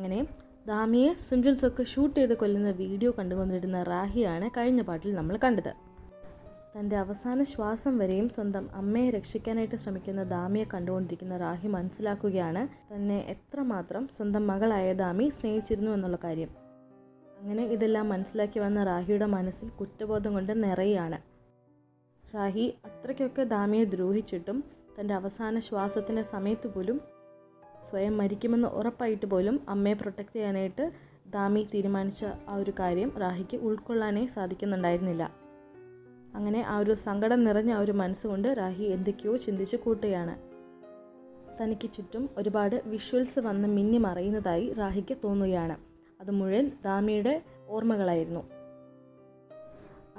അങ്ങനെ ദാമിയെ സിംജൻസൊക്കെ ഷൂട്ട് ചെയ്ത് കൊല്ലുന്ന വീഡിയോ കണ്ടുകൊണ്ടിരുന്ന റാഹിയാണ് കഴിഞ്ഞ പാട്ടിൽ നമ്മൾ കണ്ടത്. തൻ്റെ അവസാന ശ്വാസം വരെയും സ്വന്തം അമ്മയെ രക്ഷിക്കാനായിട്ട് ശ്രമിക്കുന്ന ദാമിയെ കണ്ടുകൊണ്ടിരിക്കുന്ന റാഹി മനസ്സിലാക്കുകയാണ് തന്നെ എത്രമാത്രം സ്വന്തം മകളായ ദാമി സ്നേഹിച്ചിരുന്നു എന്നുള്ള കാര്യം. അങ്ങനെ ഇതെല്ലാം മനസ്സിലാക്കി വന്ന റാഹിയുടെ മനസ്സിൽ കുറ്റബോധം കൊണ്ട് നിറയാണ്. റാഹി അത്രയ്ക്കൊക്കെ ദാമിയെ ദ്രോഹിച്ചിട്ടും തൻ്റെ അവസാന ശ്വാസത്തിൻ്റെ സമയത്ത് പോലും സ്വയം മരിക്കുമെന്ന് ഉറപ്പായിട്ട് പോലും അമ്മയെ പ്രൊട്ടക്റ്റ് ചെയ്യാനായിട്ട് ദാമി തീരുമാനിച്ച ആ ഒരു കാര്യം റാഹിക്ക് ഉൾക്കൊള്ളാനേ സാധിക്കുന്നുണ്ടായിരുന്നില്ല. അങ്ങനെ ആ ഒരു സങ്കടം നിറഞ്ഞ ആ ഒരു മനസ്സുകൊണ്ട് റാഹി എന്തൊക്കെയോ ചിന്തിച്ച് കൂട്ടുകയാണ്. തനിക്ക് ചുറ്റും ഒരുപാട് വിഷ്വൽസ് വന്ന് മിന്നി മറയുന്നതായി റാഹിക്ക് തോന്നുകയാണ്. അത് മുഴുവൻ ദാമിയുടെ ഓർമ്മകളായിരുന്നു.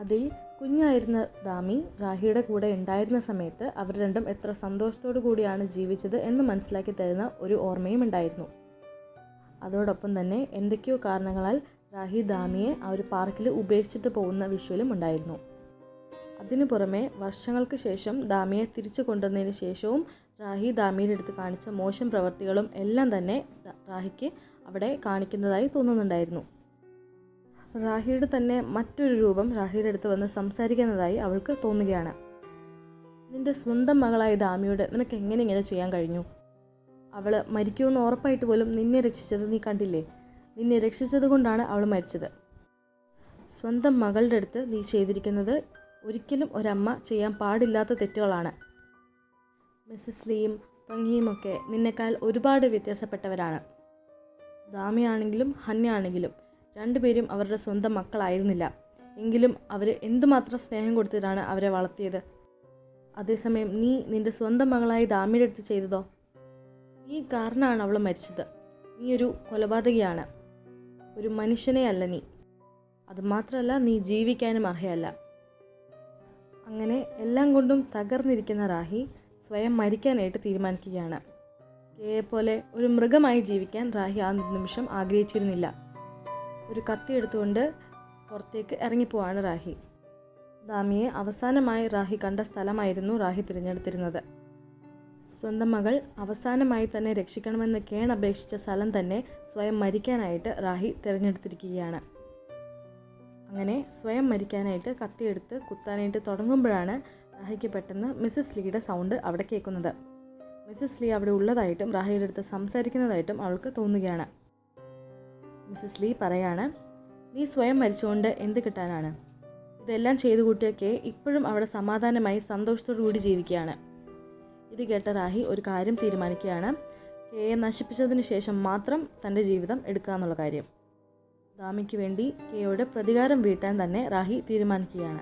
അതിൽ കുഞ്ഞായിരുന്ന ദാമി റാഹിയുടെ കൂടെ ഉണ്ടായിരുന്ന സമയത്ത് അവർ രണ്ടും എത്ര സന്തോഷത്തോടു കൂടിയാണ് ജീവിച്ചത് എന്ന് മനസ്സിലാക്കി തരുന്ന ഒരു ഓർമ്മയും ഉണ്ടായിരുന്നു. അതോടൊപ്പം തന്നെ എന്തൊക്കെയോ കാരണങ്ങളാൽ റാഹി ദാമിയെ ആ ഒരു പാർക്കിൽ ഉപേക്ഷിച്ചിട്ട് പോകുന്ന വിഷ്വലും ഉണ്ടായിരുന്നു. അതിനു പുറമെ വർഷങ്ങൾക്ക് ശേഷം ദാമിയെ തിരിച്ചു കൊണ്ടുവന്നതിന് ശേഷവും റാഹി ദാമിയുടെ അടുത്ത് കാണിച്ച മോശം പ്രവൃത്തികളും എല്ലാം തന്നെ റാഹിക്ക് അവിടെ കാണിക്കുന്നതായി തോന്നുന്നുണ്ടായിരുന്നു. റാഹിയുടെ തന്നെ മറ്റൊരു രൂപം റാഹിയുടെ അടുത്ത് വന്ന് സംസാരിക്കുന്നതായി അവൾക്ക് തോന്നുകയാണ്. നിൻ്റെ സ്വന്തം മകളായ ദാമിയോട് നിനക്ക് എങ്ങനെ ഇങ്ങനെ ചെയ്യാൻ കഴിഞ്ഞു? അവൾ മരിക്കുമെന്ന് ഉറപ്പായിട്ട് പോലും നിന്നെ രക്ഷിച്ചത് നീ കണ്ടില്ലേ? നിന്നെ രക്ഷിച്ചത് കൊണ്ടാണ് അവൾ മരിച്ചത്. സ്വന്തം മകളുടെ അടുത്ത് നീ ചെയ്തിരിക്കുന്നത് ഒരിക്കലും ഒരമ്മ ചെയ്യാൻ പാടില്ലാത്ത തെറ്റുകളാണ്. മിസ്സസ് ലീയും പങ്ങിയും ഒക്കെ നിന്നെക്കാൾ ഒരുപാട് വ്യത്യാസപ്പെട്ടവരാണ്. ദാമിയാണെങ്കിലും ഹന്യാണെങ്കിലും രണ്ടുപേരും അവരുടെ സ്വന്തം മക്കളായിരുന്നില്ല. എങ്കിലും അവർ എന്തുമാത്രം സ്നേഹം കൊടുത്തിട്ടാണ് അവരെ വളർത്തിയത്. അതേസമയം നീ നിൻ്റെ സ്വന്തം മകളായി ദാമിയുടെ അടുത്ത് ചെയ്തതോ? ഈ കാരണമാണ് അവൾ മരിച്ചത്. നീ ഒരു കൊലപാതകിയാണ്, ഒരു മനുഷ്യനെ അല്ല നീ. അതുമാത്രമല്ല, നീ ജീവിക്കാനും അർഹയല്ല. അങ്ങനെ എല്ലാം കൊണ്ടും തകർന്നിരിക്കുന്ന റാഹി സ്വയം മരിക്കാനായിട്ട് തീരുമാനിക്കുകയാണ്. കെയെ പോലെ ഒരു മൃഗമായി ജീവിക്കാൻ റാഹി ആ നിമിഷം ആഗ്രഹിച്ചിരുന്നില്ല. ഒരു കത്തി എടുത്തുകൊണ്ട് പുറത്തേക്ക് ഇറങ്ങിപ്പോവാണ് റാഹി. ദാമിയെ അവസാനമായി റാഹി കണ്ട സ്ഥലമായിരുന്നു റാഹി തിരഞ്ഞെടുത്തിരുന്നത്. സ്വന്തം മകൾ അവസാനമായി തന്നെ രക്ഷിക്കണമെന്ന് കേണപേക്ഷിച്ച സ്ഥലം തന്നെ സ്വയം മരിക്കാനായിട്ട് റാഹി തിരഞ്ഞെടുത്തിരിക്കുകയാണ്. അങ്ങനെ സ്വയം മരിക്കാനായിട്ട് കത്തിയെടുത്ത് കുത്താനായിട്ട് തുടങ്ങുമ്പോഴാണ് റാഹിക്ക് പെട്ടെന്ന് മിസ്സസ് ലീയുടെ സൗണ്ട് അവിടെ കേൾക്കുന്നത്. മിസ്സസ് ലീ അവിടെ ഉള്ളതായിട്ടും റാഹിയുടെ അടുത്ത് സംസാരിക്കുന്നതായിട്ടും അവൾക്ക് തോന്നുകയാണ്. മിസ്സസ് ലീ പറയാണ്, നീ സ്വയം മരിച്ചുകൊണ്ട് എന്ത് കിട്ടാനാണ്? ഇതെല്ലാം ചെയ്തു കൂട്ടിയൊക്കെ ഇപ്പോഴും അവിടെ സമാധാനമായി സന്തോഷത്തോടു കൂടി ജീവിക്കുകയാണ്. ഇത് കേട്ട റാഹി ഒരു കാര്യം തീരുമാനിക്കുകയാണ്. കെയെ നശിപ്പിച്ചതിന് ശേഷം മാത്രം തൻ്റെ ജീവിതം എടുക്കുക എന്നുള്ള കാര്യം. ദാമിക്ക് വേണ്ടി കെയോട് പ്രതികാരം വീട്ടാൻ തന്നെ റാഹി തീരുമാനിക്കുകയാണ്.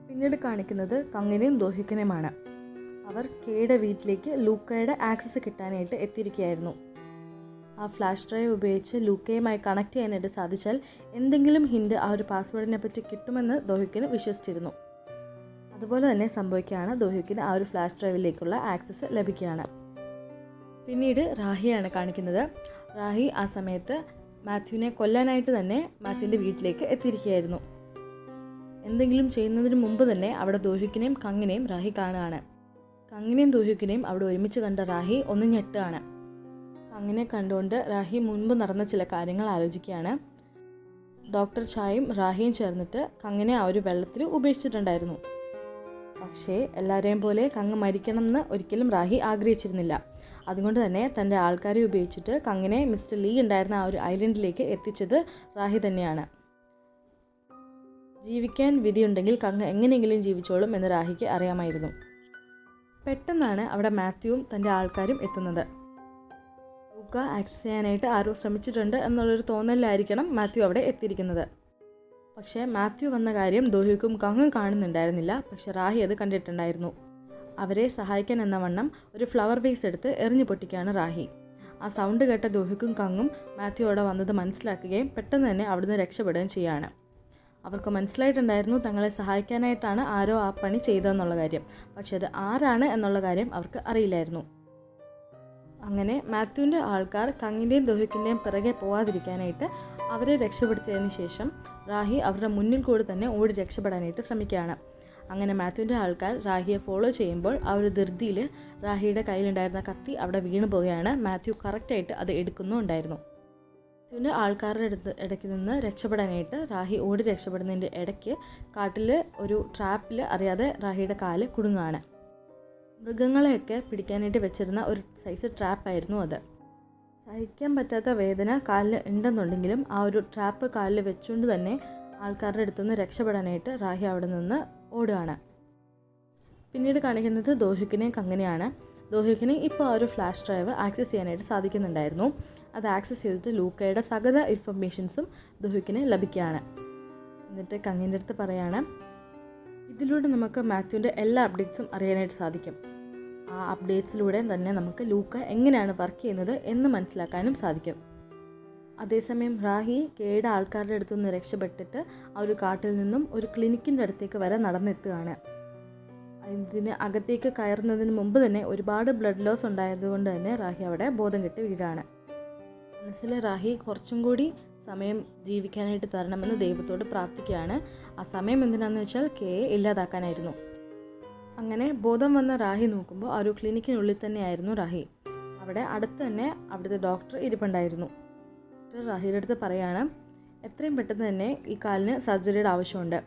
പിന്നീട് കാണിക്കുന്നത് കങ്ങിനെയും ദോഹിക്കിനെയുമാണ്. അവർ കെയുടെ വീട്ടിലേക്ക് ലൂക്കയുടെ ആക്സസ് കിട്ടാനായിട്ട് എത്തിയിരിക്കുകയായിരുന്നു. ആ ഫ്ലാഷ് ഡ്രൈവ് ഉപയോഗിച്ച് ലൂക്കയുമായി കണക്ട് ചെയ്യാനായിട്ട് സാധിച്ചാൽ എന്തെങ്കിലും ഹിൻഡ് ആ ഒരു പാസ്വേഡിനെ പറ്റി കിട്ടുമെന്ന് ദോഹിക്കിന് വിശ്വസിച്ചിരുന്നു. അതുപോലെ തന്നെ സംഭവിക്കുകയാണ്. ദോഹിക്കിന് ആ ഒരു ഫ്ലാഷ് ഡ്രൈവിലേക്കുള്ള ആക്സസ് ലഭിക്കുകയാണ്. പിന്നീട് റാഹിയാണ് കാണിക്കുന്നത്. റാഹി ആ സമയത്ത് മാത്യുവിനെ കൊല്ലാനായിട്ട് തന്നെ മാത്യുവിൻ്റെ വീട്ടിലേക്ക് എത്തിയിരിക്കുകയായിരുന്നു. എന്തെങ്കിലും ചെയ്യുന്നതിന് മുമ്പ് തന്നെ അവിടെ ദോഹിക്കിനെയും കങ്ങിനെയും റാഹി കാണുകയാണ്. കങ്ങിനെയും ദോഹിക്കിനെയും അവിടെ ഒരുമിച്ച് കണ്ട റാഹി ഒന്ന് ഞെട്ടുകയാണ്. കങ്ങിനെ കണ്ടുകൊണ്ട് റാഹി മുൻപ് നടന്ന ചില കാര്യങ്ങൾ ആലോചിക്കുകയാണ്. ഡോക്ടർ ഛായും റാഹിയും ചേർന്നിട്ട് കങ്ങിനെ ആ ഒരു വെള്ളത്തിൽ ഉപേക്ഷിച്ചിട്ടുണ്ടായിരുന്നു. പക്ഷേ എല്ലാവരെയും പോലെ കങ്ങ് മരിക്കണമെന്ന് ഒരിക്കലും റാഹി ആഗ്രഹിച്ചിരുന്നില്ല. അതുകൊണ്ട് തന്നെ തൻ്റെ ആൾക്കാരെ ഉപയോഗിച്ചിട്ട് കങ്ങിനെ മിസ്റ്റർ ലീ ഉണ്ടായിരുന്ന ആ ഒരു ഐലൻഡിലേക്ക് എത്തിച്ചത് റാഹി തന്നെയാണ്. ജീവിക്കാൻ വിധിയുണ്ടെങ്കിൽ കങ്ങ് എങ്ങനെയെങ്കിലും ജീവിച്ചോളും എന്ന് റാഹിക്ക് അറിയാമായിരുന്നു. പെട്ടെന്നാണ് അവിടെ മാത്യുവും തൻ്റെ ആൾക്കാരും എത്തുന്നത്. ലൂക്ക ആക്സസ് ചെയ്യാനായിട്ട് ആരോ ശ്രമിച്ചിട്ടുണ്ട് എന്നുള്ളൊരു തോന്നലിലായിരിക്കണം മാത്യു അവിടെ എത്തിയിരിക്കുന്നത്. പക്ഷേ മാത്യു വന്ന കാര്യം ദോഹിക്കും കങ്ങും കാണുന്നുണ്ടായിരുന്നില്ല. പക്ഷെ റാഹി അത് കണ്ടിട്ടുണ്ടായിരുന്നു. അവരെ സഹായിക്കാൻ എന്ന വണ്ണം ഒരു ഫ്ലവർ വേസ് എടുത്ത് എറിഞ്ഞു പൊട്ടിക്കുകയാണ് റാഹി. ആ സൗണ്ട് കേട്ട ദോഹിക്കും കങ്ങും മാത്യു അവിടെ വന്നത് മനസ്സിലാക്കുകയും പെട്ടെന്ന് തന്നെ അവിടുന്ന് രക്ഷപ്പെടുകയും ചെയ്യുകയാണ്. അവർക്ക് മനസ്സിലായിട്ടുണ്ടായിരുന്നു തങ്ങളെ സഹായിക്കാനായിട്ടാണ് ആരോ ആ പണി ചെയ്തതെന്നുള്ള കാര്യം. പക്ഷെ അത് ആരാണ് എന്നുള്ള കാര്യം അവർക്ക് അറിയില്ലായിരുന്നു. അങ്ങനെ മാത്യുവിൻ്റെ ആൾക്കാർ കങ്ങിൻ്റെയും ദോഹിക്കിൻ്റെയും പിറകെ പോവാതിരിക്കാനായിട്ട് അവരെ രക്ഷപ്പെടുത്തിയതിന് ശേഷം റാഹി അവരുടെ മുന്നിൽ കൂടി തന്നെ ഓടി രക്ഷപ്പെടാനായിട്ട് ശ്രമിക്കുകയാണ്. അങ്ങനെ മാത്യുവിൻ്റെ ആൾക്കാർ റാഹിയെ ഫോളോ ചെയ്യുമ്പോൾ ആ ഒരു ധൃതിയിൽ റാഹിയുടെ കയ്യിലുണ്ടായിരുന്ന കത്തി അവിടെ വീണു പോവുകയാണ്. മാത്യു കറക്റ്റായിട്ട് അത് എടുക്കുന്നുണ്ടായിരുന്നു. മാത്യുവിൻ്റെ ആൾക്കാരുടെ ഇടയ്ക്ക് നിന്ന് രക്ഷപ്പെടാനായിട്ട് റാഹി ഓടി രക്ഷപ്പെടുന്നതിൻ്റെ ഇടയ്ക്ക് കാട്ടിൽ ഒരു ട്രാപ്പിൽ അറിയാതെ റാഹിയുടെ കാല് കുടുങ്ങുകയാണ്. മൃഗങ്ങളെയൊക്കെ പിടിക്കാനായിട്ട് വെച്ചിരുന്ന ഒരു സൈസ് ട്രാപ്പായിരുന്നു അത്. സഹിക്കാൻ പറ്റാത്ത വേദന കാലിൽ ഉണ്ടെന്നുണ്ടെങ്കിലും ആ ഒരു ട്രാപ്പ് കാലിൽ വെച്ചുകൊണ്ട് തന്നെ ആൾക്കാരുടെ അടുത്തുനിന്ന് രക്ഷപ്പെടാനായിട്ട് റാഹി അവിടെ നിന്ന് ഓടുകയാണ്. പിന്നീട് കാണിക്കുന്നത് ദോഹിക്കിനെയും കങ്ങനെയാണ്. ദോഹിക്കിന് ഇപ്പോൾ ആ ഒരു ഫ്ലാഷ് ഡ്രൈവ് ആക്സസ് ചെയ്യാനായിട്ട് സാധിക്കുന്നുണ്ടായിരുന്നു. അത് ആക്സസ് ചെയ്തിട്ട് ലൂക്കയുടെ സകല ഇൻഫർമേഷൻസും ദോഹിക്കിന് ലഭിക്കുകയാണ്. എന്നിട്ട് കങ്ങിൻ്റെ അടുത്ത് പറയാണ്, ഇതിലൂടെ നമുക്ക് മാത്യുവിൻ്റെ എല്ലാ അപ്ഡേറ്റ്സും അറിയാനായിട്ട് സാധിക്കും. ആ അപ്ഡേറ്റ്സിലൂടെ തന്നെ നമുക്ക് ലൂക്ക എങ്ങനെയാണ് വർക്ക് ചെയ്യുന്നത് എന്ന് മനസ്സിലാക്കാനും സാധിക്കും. അതേസമയം റാഹി കെയുടെ ആൾക്കാരുടെ അടുത്തുനിന്ന് രക്ഷപ്പെട്ടിട്ട് ആ ഒരു കാട്ടിൽ നിന്നും ഒരു ക്ലിനിക്കിൻ്റെ അടുത്തേക്ക് വരെ നടന്നെത്തുകയാണ്. ഇതിന് അകത്തേക്ക് കയറുന്നതിന് മുമ്പ് തന്നെ ഒരുപാട് ബ്ലഡ് ലോസ് ഉണ്ടായതുകൊണ്ട് തന്നെ റാഹി അവിടെ ബോധം കെട്ട് വീഴാണ്. മനസ്സിൽ റാഹി കുറച്ചും കൂടി സമയം ജീവിക്കാനായിട്ട് തരണമെന്ന് ദൈവത്തോട് പ്രാർത്ഥിക്കുകയാണ്. ആ സമയം എന്തിനാണെന്ന് വെച്ചാൽ കെയെ ഇല്ലാതാക്കാനായിരുന്നു. അങ്ങനെ ബോധം വന്ന റാഹി നോക്കുമ്പോൾ ആ ഒരു ക്ലിനിക്കിനുള്ളിൽ തന്നെയായിരുന്നു റാഹി. അവിടെ അടുത്ത് തന്നെ അവിടുത്തെ ഡോക്ടർ ഇരിപ്പുണ്ടായിരുന്നു. ഡോക്ടർ റാഹിയുടെ അടുത്ത് പറയാണ്, എത്രയും പെട്ടെന്ന് തന്നെ ഈ കാലിന് സർജറിയുടെ ആവശ്യമുണ്ട്.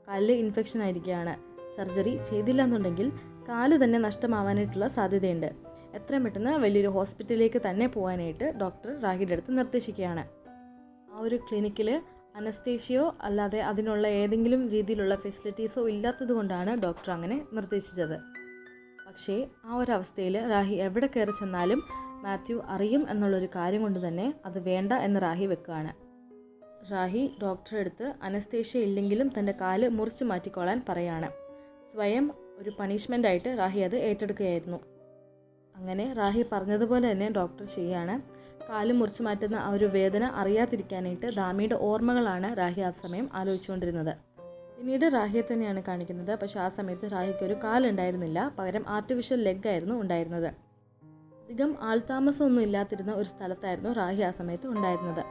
കാലിൽ ഇൻഫെക്ഷൻ ആയിരിക്കുകയാണ്. സർജറി ചെയ്തില്ല എന്നുണ്ടെങ്കിൽ കാല് തന്നെ നഷ്ടമാവാനായിട്ടുള്ള സാധ്യതയുണ്ട്. എത്രയും പെട്ടെന്ന് വലിയൊരു ഹോസ്പിറ്റലിലേക്ക് തന്നെ പോകാനായിട്ട് ഡോക്ടർ റാഹിയുടെ അടുത്ത് നിർദ്ദേശിക്കുകയാണ്. ആ ഒരു ക്ലിനിക്കിൽ അനസ്തേഷ്യയോ അല്ലാതെ അതിനുള്ള ഏതെങ്കിലും രീതിയിലുള്ള ഫെസിലിറ്റീസോ ഇല്ലാത്തത് കൊണ്ടാണ് ഡോക്ടർ അങ്ങനെ നിർദ്ദേശിച്ചത്. പക്ഷേ ആ ഒരു അവസ്ഥയിൽ റാഹി എവിടെ കയറി ചെന്നാലും മാത്യു അറിയും എന്നുള്ളൊരു കാര്യം കൊണ്ട് തന്നെ അത് വേണ്ട എന്ന് റാഹി വെക്കുകയാണ്. റാഹി ഡോക്ടറെ അടുത്ത് അനസ്തേഷ്യ ഇല്ലെങ്കിലും തൻ്റെ കാല് മുറിച്ച് മാറ്റിക്കൊള്ളാൻ പറയാണ്. സ്വയം ഒരു പണിഷ്മെൻ്റായിട്ട് റാഹി അത് ഏറ്റെടുക്കുകയായിരുന്നു. അങ്ങനെ റാഹി പറഞ്ഞതുപോലെ തന്നെ ഡോക്ടർ ചെയ്യുകയാണ്. കാല് മുറിച്ച് മാറ്റുന്ന ആ ഒരു വേദന അറിയാതിരിക്കാനായിട്ട് ദാമിയുടെ ഓർമ്മകളാണ് റാഹി ആ സമയം ആലോചിച്ചുകൊണ്ടിരുന്നത്. പിന്നീട് റാഹിയെ തന്നെയാണ് കാണിക്കുന്നത്. പക്ഷേ ആ സമയത്ത് റാഹിക്ക് ഒരു കാലുണ്ടായിരുന്നില്ല, പകരം ആർട്ടിഫിഷ്യൽ ലെഗായിരുന്നു ഉണ്ടായിരുന്നത്. അധികം ആൾതാമസമൊന്നും ഇല്ലാതിരുന്ന ഒരു സ്ഥലത്തായിരുന്നു റാഹി ആ സമയത്ത് ഉണ്ടായിരുന്നത്.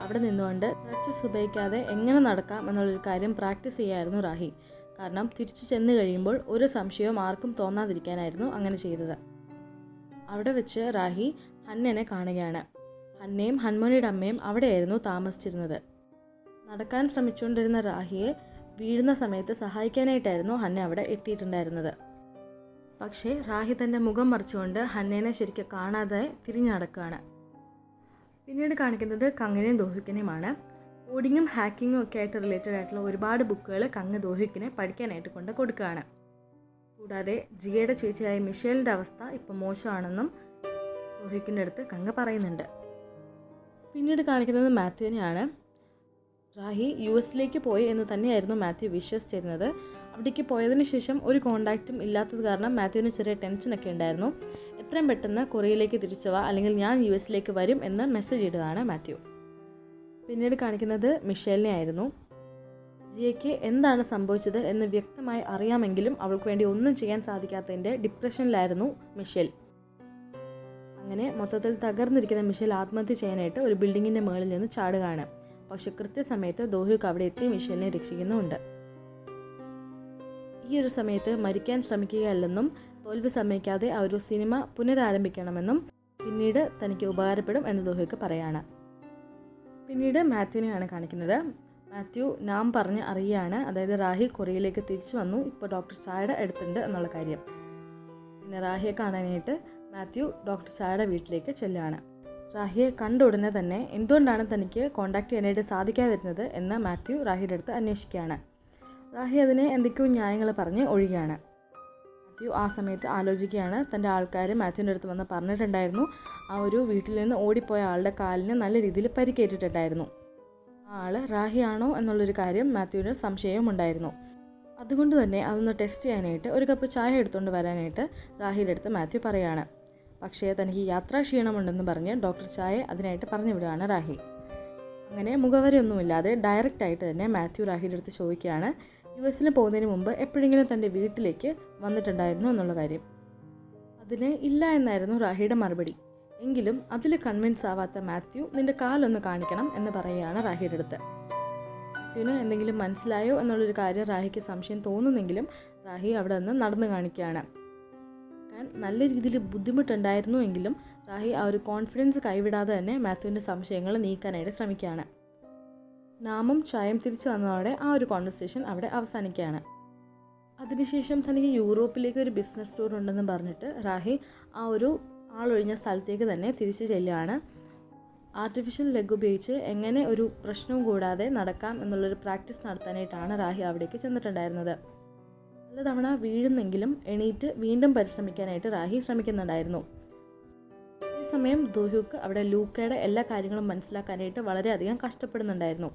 അവിടെ നിന്നുകൊണ്ട് ക്രച്ചസ് ഉപയോഗിക്കാതെ എങ്ങനെ നടക്കാം എന്നുള്ളൊരു കാര്യം പ്രാക്ടീസ് ചെയ്യായിരുന്നു റാഹി. കാരണം തിരിച്ചു ചെന്ന് കഴിയുമ്പോൾ ഒരു സംശയവും ആർക്കും തോന്നാതിരിക്കാനായിരുന്നു അങ്ങനെ ചെയ്തത്. അവിടെ വെച്ച് റാഹി ഹന്നനെ കാണുകയാണ്. ഹന്നയും ഹൻമോനിയുടെ അമ്മയും അവിടെയായിരുന്നു താമസിച്ചിരുന്നത്. നടക്കാൻ ശ്രമിച്ചുകൊണ്ടിരുന്ന റാഹിയെ വീഴുന്ന സമയത്ത് സഹായിക്കാനായിട്ടായിരുന്നു ഹന്ന അവിടെ എത്തിയിട്ടുണ്ടായിരുന്നത്. പക്ഷേ റാഹി തൻ്റെ മുഖം മറിച്ചുകൊണ്ട് ഹന്നേനെ ശരിക്കും കാണാതെ തിരിഞ്ഞു നടക്കുകയാണ്. പിന്നീട് കാണിക്കുന്നത് കങ്ങിനെയും ദോഹിക്കിനെയുമാണ്. കോഡിങ്ങും ഹാക്കിങ്ങും ഒക്കെ ആയിട്ട് റിലേറ്റഡ് ആയിട്ടുള്ള ഒരുപാട് ബുക്കുകൾ കങ്ങ് ദോഹിക്കിനെ പഠിക്കാനായിട്ട് കൊണ്ട് കൊടുക്കുകയാണ്. കൂടാതെ ജിയയുടെ ചേച്ചിയായ മിഷേലിൻ്റെ അവസ്ഥ ഇപ്പോൾ മോശമാണെന്നും ദോഹിക്കിൻ്റെ അടുത്ത് കങ്ങ് പറയുന്നുണ്ട്. പിന്നീട് കാണിക്കുന്നത് മാത്യുവിനെയാണ്. റാഹി US പോയി എന്ന് തന്നെയായിരുന്നു മാത്യു വിശ്വസിച്ചിരുന്നത്. അവിടേക്ക് പോയതിന് ശേഷം ഒരു കോണ്ടാക്റ്റും ഇല്ലാത്തത് കാരണം മാത്യുവിന് ചെറിയ ടെൻഷനൊക്കെ ഉണ്ടായിരുന്നു. എത്രയും പെട്ടെന്ന് കൊറിയയിലേക്ക് തിരിച്ചു വാ, അല്ലെങ്കിൽ ഞാൻ US വരും എന്ന് മെസ്സേജ് ഇടുകയാണ് മാത്യു. പിന്നീട് കാണിക്കുന്നത് മിഷേലിനെ ആയിരുന്നു. ജിയയ്ക്ക് എന്താണ് സംഭവിച്ചത് എന്ന് വ്യക്തമായി അറിയാമെങ്കിലും അവൾക്ക് വേണ്ടി ഒന്നും ചെയ്യാൻ സാധിക്കാത്തതിൻ്റെ ഡിപ്രഷനിലായിരുന്നു മിഷേൽ. അങ്ങനെ മൊത്തത്തിൽ തകർന്നിരിക്കുന്ന മിഷേൽ ആത്മഹത്യ ചെയ്യാനായിട്ട് ഒരു ബിൽഡിങ്ങിൻ്റെ മുകളിൽ നിന്ന് ചാടുകയാണ്. പക്ഷെ കൃത്യസമയത്ത് ദോഹ്യുക്ക് അവിടെ എത്തി മിഷേലിനെ രക്ഷിക്കുന്നുമുണ്ട്. ഈ ഒരു സമയത്ത് മരിക്കാൻ ശ്രമിക്കുകയല്ലെന്നും തോൽവി സമ്മതിക്കാതെ ആ ഒരു സിനിമ പുനരാരംഭിക്കണമെന്നും പിന്നീട് തനിക്ക് ഉപകാരപ്പെടും എന്ന് ദോഹ്യുക്ക് പറയാണ്. പിന്നീട് മാത്യുവിനെയാണ് കാണിക്കുന്നത്. മാത്യു നാം പറഞ്ഞ് അറിയുകയാണ്, അതായത് റാഹി കൊറിയയിലേക്ക് തിരിച്ചു വന്നു, ഇപ്പോൾ ഡോക്ടർ ചായയുടെ അടുത്തുണ്ട് എന്നുള്ള കാര്യം. പിന്നെ റാഹിയെ കാണാനായിട്ട് മാത്യു ഡോക്ടർ ചായയുടെ വീട്ടിലേക്ക് ചെല്ലുകയാണ്. റാഹിയെ കണ്ട ഉടനെ തന്നെ എന്തുകൊണ്ടാണ് തനിക്ക് കോൺടാക്ട് ചെയ്യാനായിട്ട് സാധിക്കാതിരുന്നത് എന്ന് മാത്യു റാഹിയുടെ അടുത്ത് അന്വേഷിക്കുകയാണ്. റാഹി അതിനെ എന്തൊക്കെയോ ന്യായങ്ങൾ പറഞ്ഞ് ഒഴിയുകയാണ്. മാത്യു ആ സമയത്ത് ആലോചിക്കുകയാണ്, തൻ്റെ ആൾക്കാർ മാത്യുവിൻ്റെ അടുത്ത് വന്ന് പറഞ്ഞിട്ടുണ്ടായിരുന്നു ആ ഒരു വീട്ടിൽ നിന്ന് ഓടിപ്പോയ ആളുടെ കാലിന് നല്ല രീതിയിൽ പരിക്കേറ്റിട്ടുണ്ടായിരുന്നു. ആ ആൾ റാഹിയാണോ എന്നുള്ളൊരു കാര്യം മാത്യുവിന് സംശയവും ഉണ്ടായിരുന്നു. അതുകൊണ്ട് തന്നെ അതൊന്ന് ടെസ്റ്റ് ചെയ്യാനായിട്ട് ഒരു കപ്പ് ചായ എടുത്തുകൊണ്ട് വരാനായിട്ട് റാഹിയുടെ അടുത്ത് മാത്യു പറയുകയാണ്. പക്ഷേ തനിക്ക് യാത്രാ ക്ഷീണമുണ്ടെന്ന് പറഞ്ഞ് ഡോക്ടർ ചായ അതിനായിട്ട് പറഞ്ഞു വിടുകയാണ് റാഹി. അങ്ങനെ മുഖവരയൊന്നുമില്ലാതെ ഡയറക്റ്റായിട്ട് തന്നെ മാത്യു റാഹിയുടെ അടുത്ത് ചോദിക്കുകയാണ്, US പോകുന്നതിന് മുമ്പ് എപ്പോഴെങ്കിലും തൻ്റെ വീട്ടിലേക്ക് വന്നിട്ടുണ്ടായിരുന്നു എന്നുള്ള കാര്യം. അതിന് ഇല്ല എന്നായിരുന്നു റാഹിയുടെ മറുപടി. എങ്കിലും അതിൽ കൺവിൻസ് ആവാത്ത മാത്യു നിൻ്റെ കാലൊന്ന് കാണിക്കണം എന്ന് പറയുകയാണ് റാഹിയുടെ അടുത്ത്. മാത്യുവിന് എന്തെങ്കിലും മനസ്സിലായോ എന്നുള്ളൊരു കാര്യം റാഹിക്ക് സംശയം തോന്നുന്നെങ്കിലും റാഹി അവിടെ നിന്ന് നടന്നു കാണിക്കുകയാണ്. നല്ല രീതിയിൽ ബുദ്ധിമുട്ടുണ്ടായിരുന്നു എങ്കിലും റാഹി ആ ഒരു കോൺഫിഡൻസ് കൈവിടാതെ തന്നെ മാത്യുവിൻ്റെ സംശയങ്ങൾ നീക്കാനായിട്ട് ശ്രമിക്കുകയാണ്. നാമും ചായം തിരിച്ചു വന്നതോടെ ആ ഒരു കോൺവെർസേഷൻ അവിടെ അവസാനിക്കുകയാണ്. അതിനുശേഷം തനിക്ക് യൂറോപ്പിലേക്ക് ഒരു ബിസിനസ് ടൂർ ഉണ്ടെന്ന് പറഞ്ഞിട്ട് റാഹി ആ ഒരു ആളൊഴിഞ്ഞ സ്ഥലത്തേക്ക് തന്നെ തിരിച്ചു ചെല്ലുകയാണ്. ആർട്ടിഫിഷ്യൽ ലെഗ് ഉപയോഗിച്ച് എങ്ങനെ ഒരു പ്രശ്നവും കൂടാതെ നടക്കാം എന്നുള്ളൊരു പ്രാക്ടീസ് നടത്താനായിട്ടാണ് റാഹി അവിടേക്ക് ചെന്നിട്ടുണ്ടായിരുന്നത്. പലതവണ വീഴുന്നെങ്കിലും എണീറ്റ് വീണ്ടും പരിശ്രമിക്കാനായിട്ട് റാഹി ശ്രമിക്കുന്നുണ്ടായിരുന്നു. ഈ സമയം ദോഹ്യൂക്ക് അവിടെ ലൂക്കയുടെ എല്ലാ കാര്യങ്ങളും മനസ്സിലാക്കാനായിട്ട് വളരെയധികം കഷ്ടപ്പെടുന്നുണ്ടായിരുന്നു.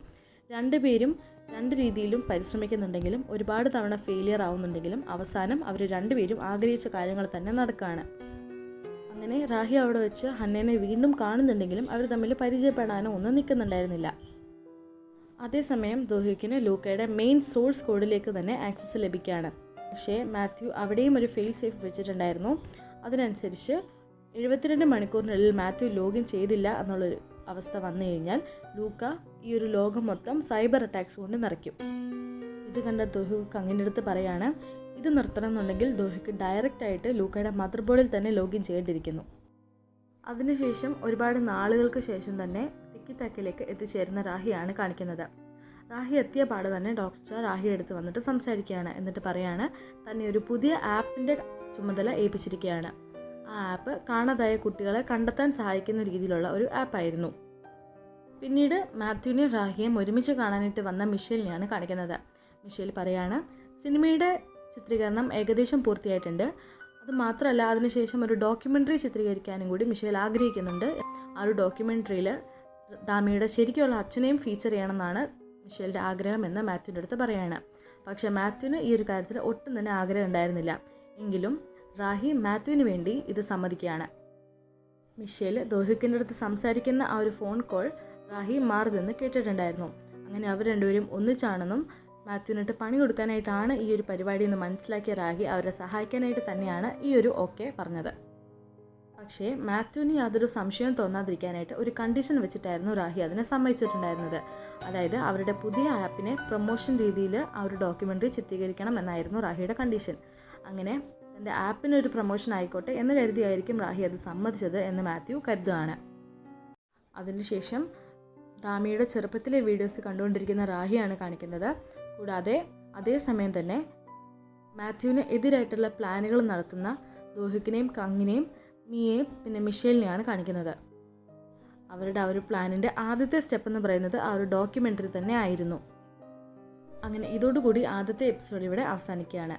രണ്ടുപേരും രണ്ട് രീതിയിലും പരിശ്രമിക്കുന്നുണ്ടെങ്കിലും ഒരുപാട് തവണ ഫെയിലിയർ ആവുന്നുണ്ടെങ്കിലും അവസാനം അവർ രണ്ടുപേരും ആഗ്രഹിച്ച കാര്യങ്ങൾ തന്നെ നടക്കുകയാണ്. അങ്ങനെ റാഹി അവിടെ വെച്ച് ഹന്നേനെ വീണ്ടും കാണുന്നുണ്ടെങ്കിലും അവർ തമ്മിൽ പരിചയപ്പെടാനോ ഒന്നും നിൽക്കുന്നുണ്ടായിരുന്നില്ല. അതേസമയം ദോഹ്യൂക്കിന് ലൂക്കയുടെ മെയിൻ സോഴ്സ് കോഡിലേക്ക് തന്നെ ആക്സസ് ലഭിക്കുകയാണ്. പക്ഷേ മാത്യു അവിടെയും ഒരു ഫെയിൽ സേഫ് വെച്ചിട്ടുണ്ടായിരുന്നു. അതിനനുസരിച്ച് 72 മണിക്കൂറിനുള്ളിൽ മാത്യു ലോഗിൻ ചെയ്തില്ല എന്നുള്ളൊരു അവസ്ഥ വന്നു കഴിഞ്ഞാൽ ലൂക്ക ഈ ഒരു ലോകം മൊത്തം സൈബർ അറ്റാക്സ് കൊണ്ട് നിറയ്ക്കും. ഇത് കണ്ട ദോഹ്യൂക്ക് അങ്ങനെ അടുത്ത് പറയാണ്, ഇത് നിർത്തണം എന്നുണ്ടെങ്കിൽ ദോഹ്യൂക്ക് ഡയറക്റ്റായിട്ട് ലൂക്കയുടെ മദർ ബോർഡിൽ തന്നെ ലോഗിൻ ചെയ്യേണ്ടിയിരിക്കുന്നു. അതിനുശേഷം ഒരുപാട് നാളുകൾക്ക് ശേഷം തന്നെ തിക്കിത്താക്കിലേക്ക് എത്തിച്ചേരുന്ന റാഹിയാണ് കാണിക്കുന്നത്. റാഹി എത്തിയ പാട് തന്നെ ഡോക്ടർ ചാ റാഹിയുടെ അടുത്ത് വന്നിട്ട് സംസാരിക്കുകയാണ്. എന്നിട്ട് പറയാണ് തന്നെ ഒരു പുതിയ ആപ്പിൻ്റെ ചുമതല ഏൽപ്പിച്ചിരിക്കുകയാണ്. ആ ആപ്പ് കാണാതായ കുട്ടികളെ കണ്ടെത്താൻ സഹായിക്കുന്ന രീതിയിലുള്ള ഒരു ആപ്പായിരുന്നു. പിന്നീട് മാത്യുവിനെയും റാഹിയെയും ഒരുമിച്ച് കാണാനായിട്ട് വന്ന മിഷേലിനെയാണ് കാണിക്കുന്നത്. മിഷേൽ പറയാണ്, സിനിമയുടെ ചിത്രീകരണം ഏകദേശം പൂർത്തിയായിട്ടുണ്ട്. അതുമാത്രമല്ല അതിനുശേഷം ഒരു ഡോക്യുമെൻ്ററി ചിത്രീകരിക്കാനും കൂടി മിഷേൽ ആഗ്രഹിക്കുന്നുണ്ട്. ആ ഒരു ഡോക്യുമെൻ്ററിയിൽ ദാമിയുടെ ശരിക്കുള്ള അച്ഛനെയും ഫീച്ചർ ചെയ്യണമെന്നാണ് മിഷേലിൻ്റെ ആഗ്രഹം എന്ന് മാത്യുവിൻ്റെ അടുത്ത് പറയാണ്. പക്ഷേ മാത്യുവിന് ഈ ഒരു കാര്യത്തിൽ ഒട്ടും തന്നെ ആഗ്രഹം ഉണ്ടായിരുന്നില്ല. എങ്കിലും റാഹി മാത്യുവിന് വേണ്ടി ഇത് സമ്മതിക്കുകയാണ്. മിഷേൽ ദോഹ്യൂക്കിൻ്റെ അടുത്ത് സംസാരിക്കുന്ന ആ ഒരു ഫോൺ കോൾ റാഹി മാറി നിന്ന് കേട്ടിട്ടുണ്ടായിരുന്നു. അങ്ങനെ അവർ രണ്ടുപേരും ഒന്നിച്ചാണെന്നും മാത്യുവിനിട്ട് പണി കൊടുക്കാനായിട്ടാണ് ഈ ഒരു പരിപാടി എന്ന് മനസ്സിലാക്കിയ റാഹി അവരെ സഹായിക്കാനായിട്ട് തന്നെയാണ് ഈ ഒരു ഓക്കെ പറഞ്ഞത്. പക്ഷേ മാത്യുവിന് യാതൊരു സംശയവും തോന്നാതിരിക്കാനായിട്ട് ഒരു കണ്ടീഷൻ വെച്ചിട്ടായിരുന്നു റാഹി അതിനെ സമ്മതിച്ചിട്ടുണ്ടായിരുന്നത്. അതായത് അവരുടെ പുതിയ ആപ്പിനെ പ്രൊമോഷൻ രീതിയിൽ ആ ഒരു ഡോക്യുമെൻ്ററി ചിത്രീകരിക്കണം എന്നായിരുന്നു റാഹിയുടെ കണ്ടീഷൻ. അങ്ങനെ തൻ്റെ ആപ്പിനൊരു പ്രൊമോഷൻ ആയിക്കോട്ടെ എന്ന് കരുതിയായിരിക്കും റാഹി അത് സമ്മതിച്ചത് എന്ന് മാത്യു കരുതുകയാണ്. അതിനുശേഷം ദാമിയുടെ ചെറുപ്പത്തിലെ വീഡിയോസ് കണ്ടുകൊണ്ടിരിക്കുന്ന റാഹിയാണ് കാണിക്കുന്നത്. കൂടാതെ അതേസമയം തന്നെ മാത്യുവിന് എതിരായിട്ടുള്ള പ്ലാനുകൾ നടത്തുന്ന ദോഹ്യൂക്കിനെയും കങ്ങിനെയും മിയെയും പിന്നെ മിഷേലിനെയാണ് കാണിക്കുന്നത്. അവരുടെ ആ ഒരു പ്ലാനിൻ്റെ ആദ്യത്തെ സ്റ്റെപ്പ് എന്ന് പറയുന്നത് ആ ഒരു ഡോക്യുമെൻ്ററി തന്നെ ആയിരുന്നു. അങ്ങനെ ഇതോടുകൂടി ആദ്യത്തെ എപ്പിസോഡ് ഇവിടെ അവസാനിക്കുകയാണ്.